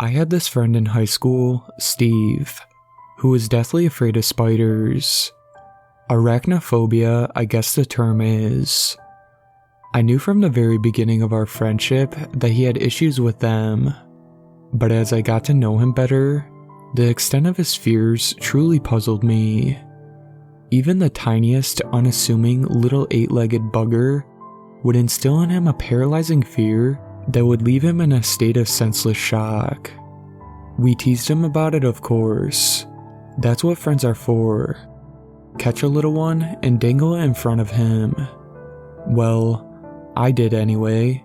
I had this friend in high school, Steve, who was deathly afraid of spiders. Arachnophobia, I guess the term is. I knew from the very beginning of our friendship that he had issues with them, but as I got to know him better, the extent of his fears truly puzzled me. Even the tiniest, unassuming little 8-legged bugger would instill in him a paralyzing fear that would leave him in a state of senseless shock. We teased him about it, of course. That's what friends are for. Catch a little one and dangle it in front of him. Well, I did anyway.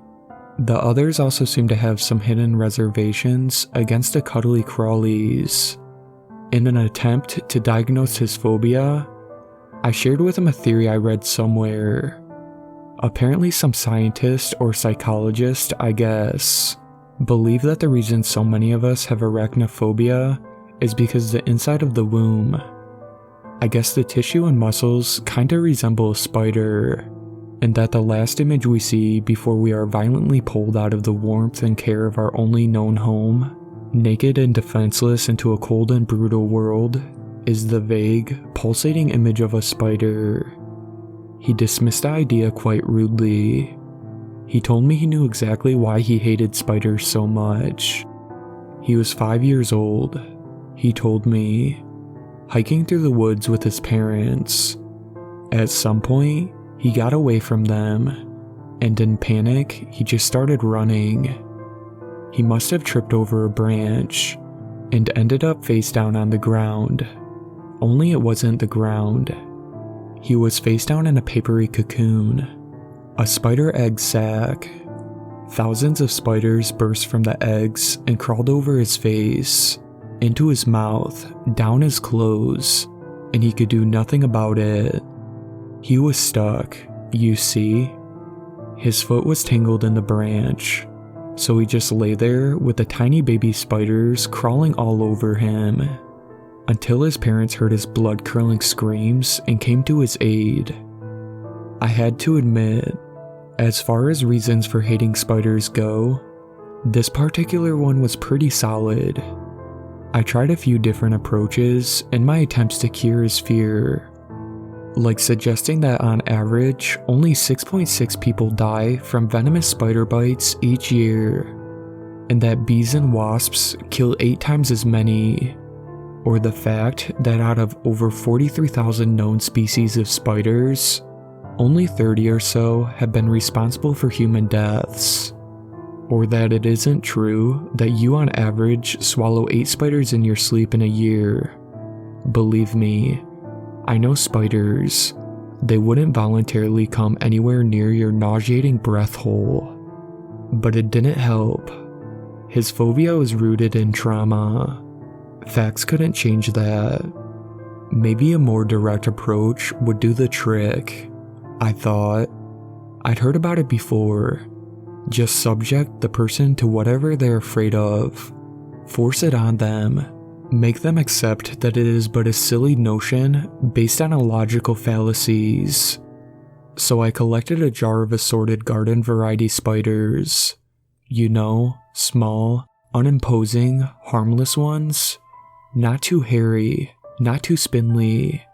The others also seemed to have some hidden reservations against the cuddly crawlies. In an attempt to diagnose his phobia, I shared with him a theory I read somewhere. Apparently some scientist or psychologist, I guess, believe that the reason so many of us have arachnophobia is because the inside of the womb, I guess the tissue and muscles kinda resemble a spider, and that the last image we see before we are violently pulled out of the warmth and care of our only known home, naked and defenseless into a cold and brutal world, is the vague, pulsating image of a spider. He dismissed the idea quite rudely. He told me he knew exactly why he hated spiders so much. He was 5 years old, he told me, hiking through the woods with his parents. At some point, he got away from them, and in panic, he just started running. He must have tripped over a branch, and ended up face down on the ground. Only it wasn't the ground. He was face down in a papery cocoon, a spider egg sac. Thousands of spiders burst from the eggs and crawled over his face, into his mouth, down his clothes, and he could do nothing about it. He was stuck, you see. His foot was tangled in the branch, so he just lay there with the tiny baby spiders crawling all over him, until his parents heard his blood-curdling screams and came to his aid. I had to admit, as far as reasons for hating spiders go, this particular one was pretty solid. I tried a few different approaches in my attempts to cure his fear, like suggesting that on average, only 6.6 people die from venomous spider bites each year, and that bees and wasps kill 8 times as many, or the fact that out of over 43,000 known species of spiders, only 30 or so have been responsible for human deaths, or that it isn't true that you on average swallow 8 spiders in your sleep in a year. Believe me, I know spiders. They wouldn't voluntarily come anywhere near your nauseating breath hole. But it didn't help. His phobia was rooted in trauma. Facts couldn't change that. Maybe a more direct approach would do the trick, I thought. I'd heard about it before. Just subject the person to whatever they're afraid of. Force it on them. Make them accept that it is but a silly notion based on illogical fallacies. So I collected a jar of assorted garden variety spiders. You know, small, unimposing, harmless ones. Not too hairy, not too spindly.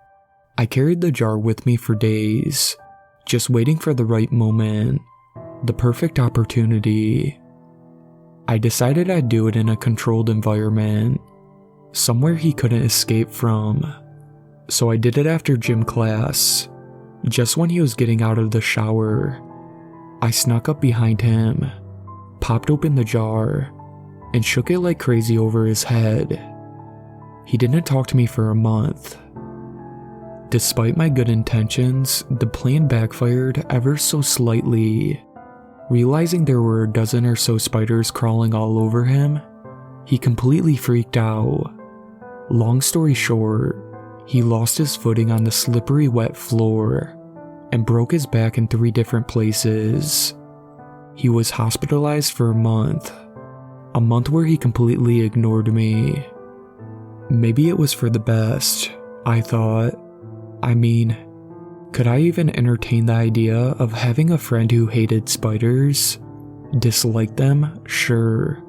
I carried the jar with me for days, just waiting for the right moment, the perfect opportunity. I decided I'd do it in a controlled environment, somewhere he couldn't escape from. So I did it after gym class, just when he was getting out of the shower. I snuck up behind him, popped open the jar, and shook it like crazy over his head. He didn't talk to me for a month. Despite my good intentions, the plan backfired ever so slightly. Realizing there were a dozen or so spiders crawling all over him, he completely freaked out. Long story short, he lost his footing on the slippery wet floor and broke his back in 3 different places. He was hospitalized for a month where he completely ignored me. Maybe it was for the best, I thought. I mean, could I even entertain the idea of having a friend who hated spiders? Disliked them? Sure.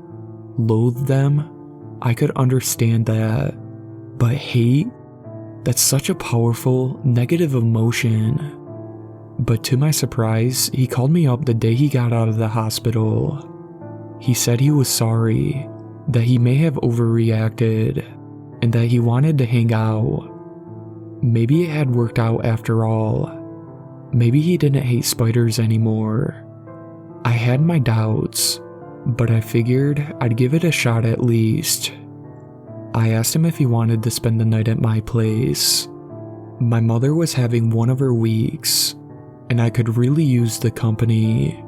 loathe them, I could understand that. But hate? That's such a powerful, negative emotion. But to my surprise, he called me up the day he got out of the hospital. He said he was sorry, that he may have overreacted, and that he wanted to hang out. Maybe it had worked out after all. Maybe he didn't hate spiders anymore. I had my doubts, but I figured I'd give it a shot at least. I asked him if he wanted to spend the night at my place. My mother was having one of her weeks, and I could really use the company.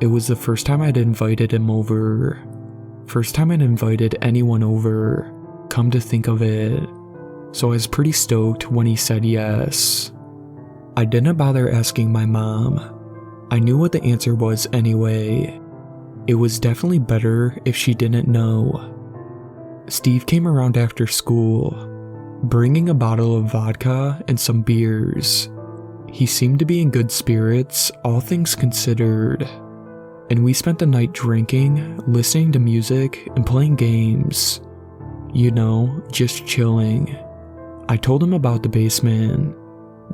It was the first time I'd invited him over. First time I'd invited anyone over, come to think of it. So I was pretty stoked when he said yes. I didn't bother asking my mom. I knew what the answer was anyway. It was definitely better if she didn't know. Steve came around after school, bringing a bottle of vodka and some beers. He seemed to be in good spirits, all things considered. And we spent the night drinking, listening to music, and playing games. You know, just chilling. I told him about the basement,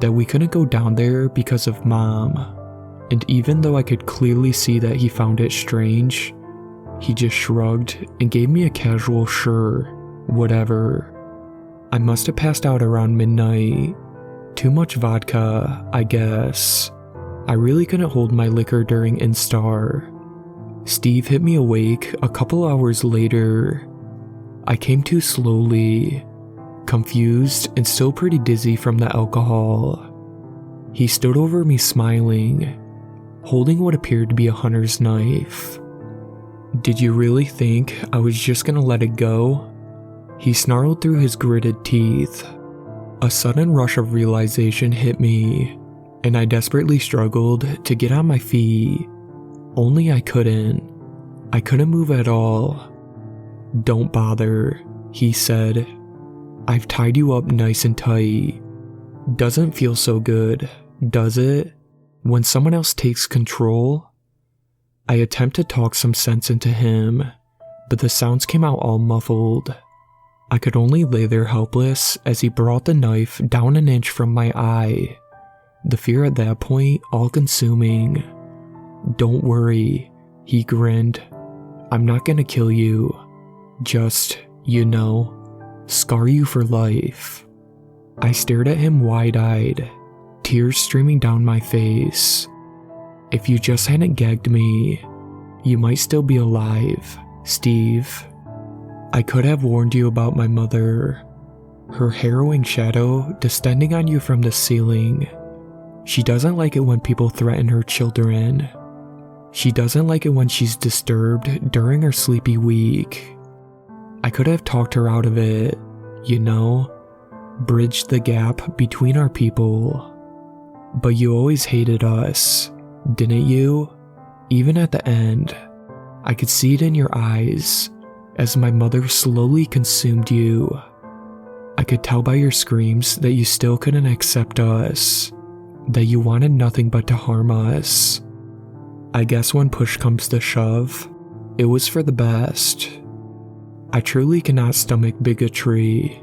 that we couldn't go down there because of Mom. And even though I could clearly see that he found it strange, he just shrugged and gave me a casual sure, whatever. I must have passed out around midnight. Too much vodka, I guess. I really couldn't hold my liquor during Instar. Steve hit me awake a couple hours later. I came to slowly, confused and still pretty dizzy from the alcohol. He stood over me smiling, holding what appeared to be a hunter's knife. "Did you really think I was just gonna let it go?" He snarled through his gritted teeth. A sudden rush of realization hit me, and I desperately struggled to get on my feet. Only I couldn't. I couldn't move at all. "Don't bother," he said. "I've tied you up nice and tight. Doesn't feel so good, does it? When someone else takes control?" I attempt to talk some sense into him, but the sounds came out all muffled. I could only lay there helpless as he brought the knife down an inch from my eye. The fear at that point all-consuming. "Don't worry," he grinned. "I'm not gonna kill you. Just, scar you for life." I stared at him wide-eyed, tears streaming down my face. "If you just hadn't gagged me, you might still be alive, Steve. I could have warned you about my mother. Her harrowing shadow descending on you from the ceiling. She doesn't like it when people threaten her children. She doesn't like it when she's disturbed during her sleepy week. I could have talked her out of it, bridged the gap between our people. But you always hated us, didn't you? Even at the end, I could see it in your eyes as my mother slowly consumed you. I could tell by your screams that you still couldn't accept us, that you wanted nothing but to harm us. I guess when push comes to shove, it was for the best. I truly cannot stomach bigotry,